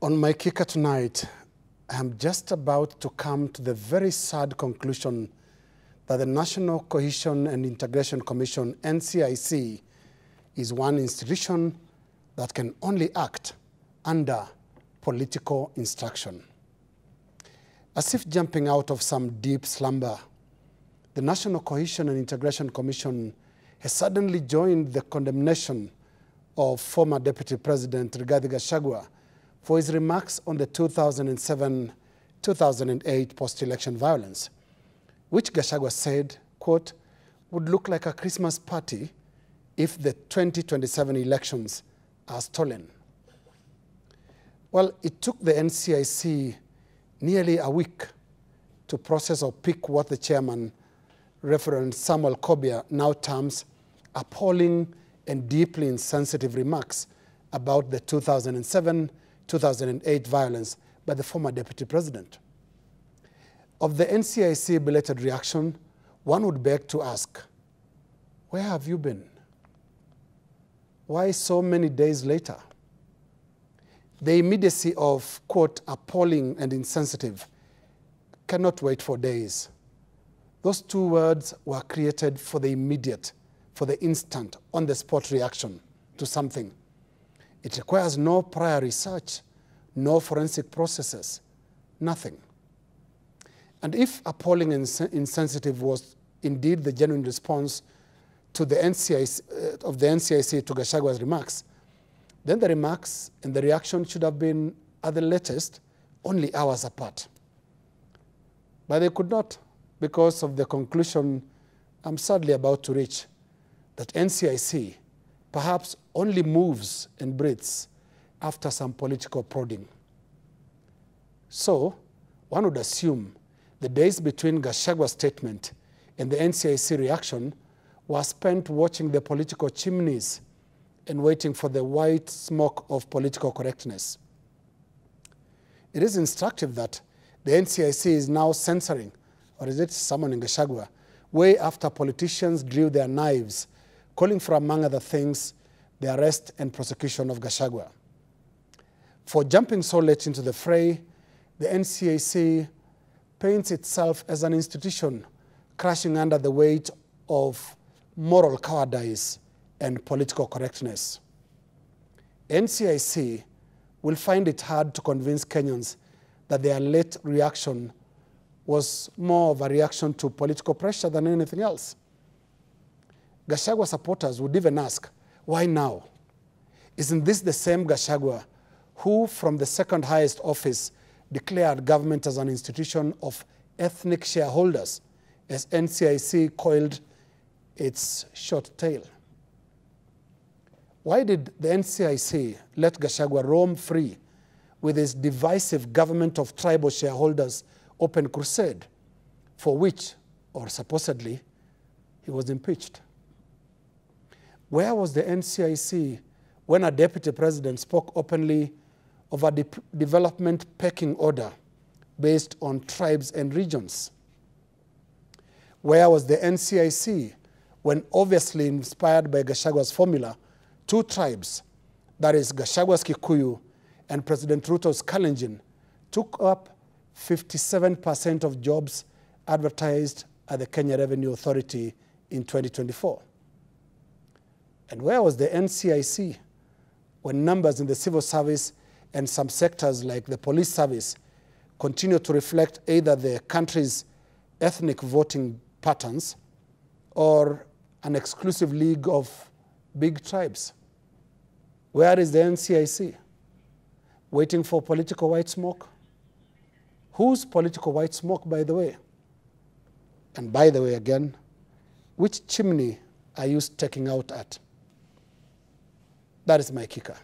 On my kicker tonight, I'm just about to come to the very sad conclusion that the National Cohesion and Integration Commission, NCIC, is one institution that can only act under political instruction. As if jumping out of some deep slumber, the National Cohesion and Integration Commission has suddenly joined the condemnation of former Deputy President Rigathi Gachagua for his remarks on the 2007-2008 post-election violence, which Gachagua said, quote, would look like a Christmas party if the 2027 elections are stolen. Well, it took the NCIC nearly a week to process or pick what the chairman, Reverend Samuel Kobia, now terms appalling and deeply insensitive remarks about the 2007-2008 violence by the former deputy president. Of the NCIC belated reaction, one would beg to ask, where have you been? Why so many days later? The immediacy of, quote, appalling and insensitive cannot wait for days. Those two words were created for the immediate, for the instant, on-the-spot reaction to something. It requires no prior research, no forensic processes, nothing. And if appalling and insensitive was indeed the genuine response to the NCIC, of the NCIC to Gachagua's remarks, then the remarks and the reaction should have been, at the latest, only hours apart. But they could not, because of the conclusion I'm sadly about to reach, that NCIC perhaps only moves and breathes after some political prodding. So, one would assume the days between Gachagua's statement and the NCIC reaction were spent watching the political chimneys and waiting for the white smoke of political correctness. It is instructive that the NCIC is now censoring, or is it summoning Gachagua, way after politicians drew their knives, calling for, among other things, the arrest and prosecution of Gachagua. For jumping so late into the fray, the NCIC paints itself as an institution crashing under the weight of moral cowardice and political correctness. NCIC will find it hard to convince Kenyans that their late reaction was more of a reaction to political pressure than anything else. Gachagua supporters would even ask, why now? Isn't this the same Gachagua who, from the second highest office, declared government as an institution of ethnic shareholders, as NCIC coiled its short tail? Why did the NCIC let Gachagua roam free with his divisive government of tribal shareholders open crusade, for which, or supposedly, he was impeached? Where was the NCIC when a deputy president spoke openly of a development pecking order based on tribes and regions? Where was the NCIC when, obviously inspired by Gachagua's formula, two tribes, that is Gachagua's Kikuyu and President Ruto's Kalenjin, took up 57% of jobs advertised at the Kenya Revenue Authority in 2024? And where was the NCIC when numbers in the civil service and some sectors like the police service continue to reflect either the country's ethnic voting patterns or an exclusive league of big tribes? Where is the NCIC? Waiting for political white smoke? Whose political white smoke, by the way? And by the way, again, which chimney are you staking out at? That is my kicker.